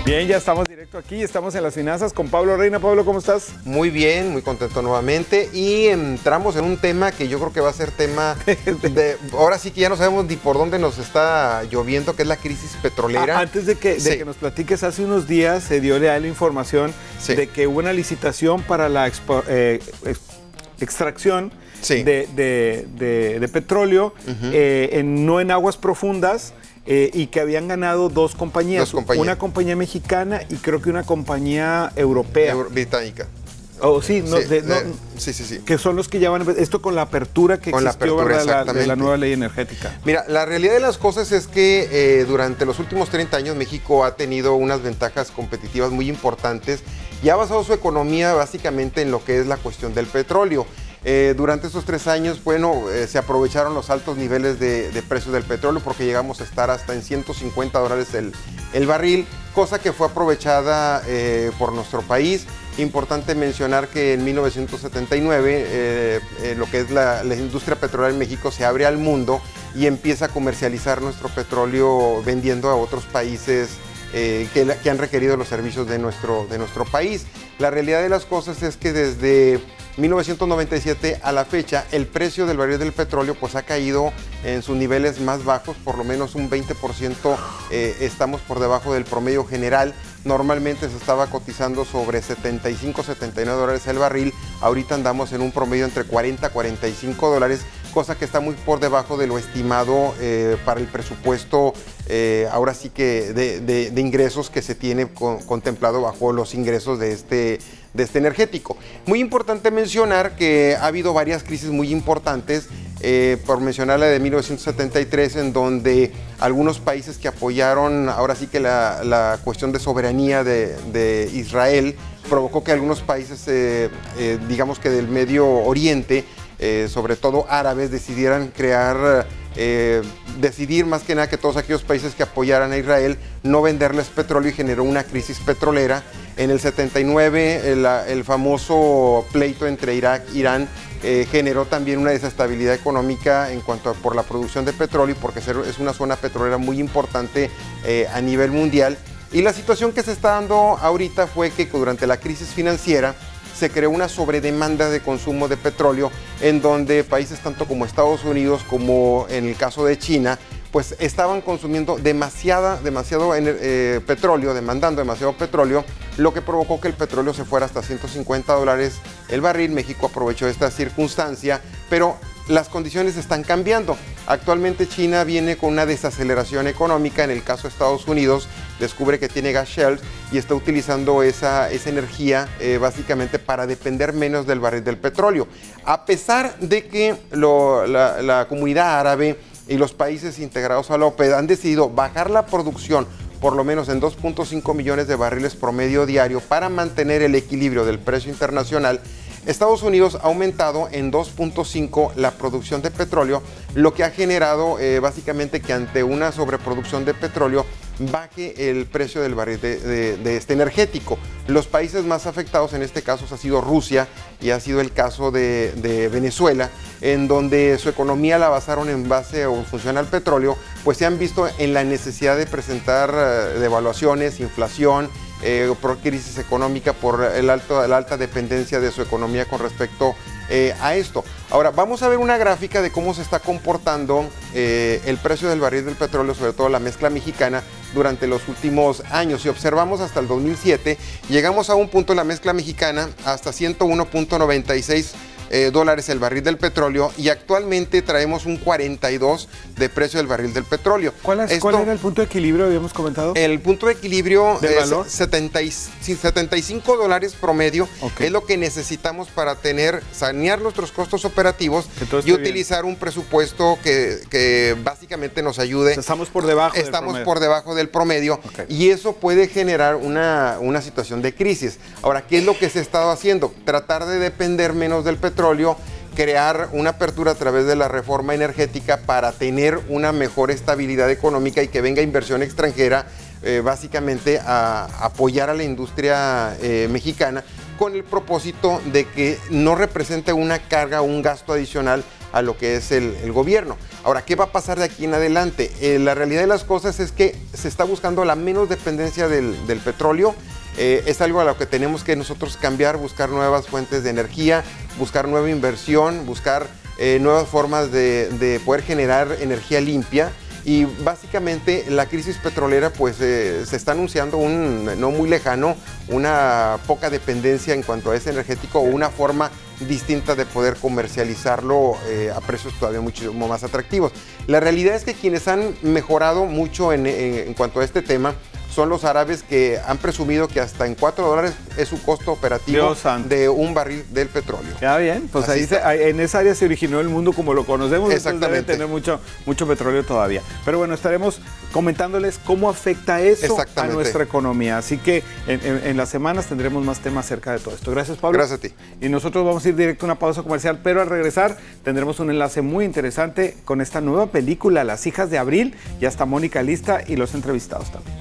Bien, ya estamos directo aquí, estamos en Las Finanzas con Pablo Reina. Pablo, ¿cómo estás? Muy bien, muy contento nuevamente y entramos en un tema que yo creo que va a ser tema de... Ahora sí que ya no sabemos ni por dónde nos está lloviendo, que es la crisis petrolera. Antes de que nos platiques, hace unos días se dio la información de que hubo una licitación para la extracción de petróleo, no en aguas profundas, y que habían ganado dos compañías, una compañía mexicana y creo que una compañía europea. Británica. Oh, sí, sí. Que son los que ya van a... Esto con la apertura que existió de la nueva ley energética. Mira, la realidad de las cosas es que durante los últimos 30 años México ha tenido unas ventajas competitivas muy importantes y ha basado su economía básicamente en lo que es la cuestión del petróleo. Durante estos 3 años, se aprovecharon los altos niveles de precios del petróleo porque llegamos a estar hasta en $150 el barril, cosa que fue aprovechada por nuestro país. Importante mencionar que en 1979 lo que es la industria petrolera en México se abre al mundo y empieza a comercializar nuestro petróleo vendiendo a otros países que han requerido los servicios de nuestro país. La realidad de las cosas es que desde 1997 a la fecha el precio del barril del petróleo pues ha caído en sus niveles más bajos, por lo menos un 20% estamos por debajo del promedio general. Normalmente se estaba cotizando sobre $75, $79 el barril, ahorita andamos en un promedio entre $40 a $45, cosa que está muy por debajo de lo estimado para el presupuesto, ahora sí que de ingresos que se tiene contemplado bajo los ingresos de este energético. Muy importante mencionar que ha habido varias crisis muy importantes, por mencionar la de 1973, en donde algunos países que apoyaron ahora sí que la cuestión de soberanía de Israel provocó que algunos países, digamos que del Medio Oriente, sobre todo árabes, decidieran decidir más que nada que todos aquellos países que apoyaran a Israel no venderles petróleo y generó una crisis petrolera. En el 79 el famoso pleito entre Irak e Irán generó también una desestabilidad económica en cuanto por la producción de petróleo, porque es una zona petrolera muy importante a nivel mundial. Y la situación que se está dando ahorita fue que durante la crisis financiera se creó una sobredemanda de consumo de petróleo, en donde países tanto como Estados Unidos como en el caso de China, pues estaban consumiendo demasiado petróleo, demandando demasiado petróleo, lo que provocó que el petróleo se fuera hasta $150 el barril. México aprovechó esta circunstancia, pero las condiciones están cambiando. Actualmente China viene con una desaceleración económica. En el caso de Estados Unidos, descubre que tiene gas shale y está utilizando esa energía básicamente para depender menos del barril del petróleo. A pesar de que la comunidad árabe y los países integrados a la OPEP han decidido bajar la producción por lo menos en 2.5 millones de barriles promedio diario para mantener el equilibrio del precio internacional, Estados Unidos ha aumentado en 2.5 la producción de petróleo, lo que ha generado básicamente que ante una sobreproducción de petróleo baje el precio del barril de este energético. Los países más afectados en este caso ha sido Rusia y ha sido el caso de Venezuela, en donde su economía la basaron en base o en función al petróleo, pues se han visto en la necesidad de presentar devaluaciones, inflación, por crisis económica, por la alta dependencia de su economía con respecto a esto. Ahora, vamos a ver una gráfica de cómo se está comportando el precio del barril del petróleo, sobre todo la mezcla mexicana, durante los últimos años. Si observamos hasta el 2007, llegamos a un punto en la mezcla mexicana hasta 101.96 dólares el barril del petróleo, y actualmente traemos un 42 de precio del barril del petróleo. ¿Cuál era el punto de equilibrio, habíamos comentado? El punto de equilibrio es 75 dólares promedio, es lo que necesitamos para sanear nuestros costos operativos y utilizar un presupuesto que básicamente nos ayude. Estamos por debajo del promedio, y eso puede generar una situación de crisis. Ahora, ¿qué es lo que se ha estado haciendo? Tratar de depender menos del petróleo, crear una apertura a través de la reforma energética para tener una mejor estabilidad económica y que venga inversión extranjera, básicamente a apoyar a la industria mexicana, con el propósito de que no represente una carga o un gasto adicional a lo que es el gobierno. Ahora, ¿qué va a pasar de aquí en adelante? La realidad de las cosas es que se está buscando la menos dependencia del petróleo. Es algo a lo que tenemos que nosotros cambiar, buscar nuevas fuentes de energía, buscar nueva inversión, buscar nuevas formas de poder generar energía limpia. Y básicamente la crisis petrolera pues se está anunciando no muy lejano, una poca dependencia en cuanto a ese energético o una forma distinta de poder comercializarlo a precios todavía muchísimo más atractivos. La realidad es que quienes han mejorado mucho en cuanto a este tema son los árabes, que han presumido que hasta en $4 es su costo operativo de un barril del petróleo. Ya bien, pues ahí en esa área se originó el mundo como lo conocemos, entonces debe tener mucho petróleo todavía. Pero bueno, estaremos comentándoles cómo afecta eso a nuestra economía. Así que en las semanas tendremos más temas acerca de todo esto. Gracias, Pablo. Gracias a ti. Y nosotros vamos a ir directo a una pausa comercial, pero al regresar tendremos un enlace muy interesante con esta nueva película, Las hijas de Abril. Ya está Mónica lista y los entrevistados también.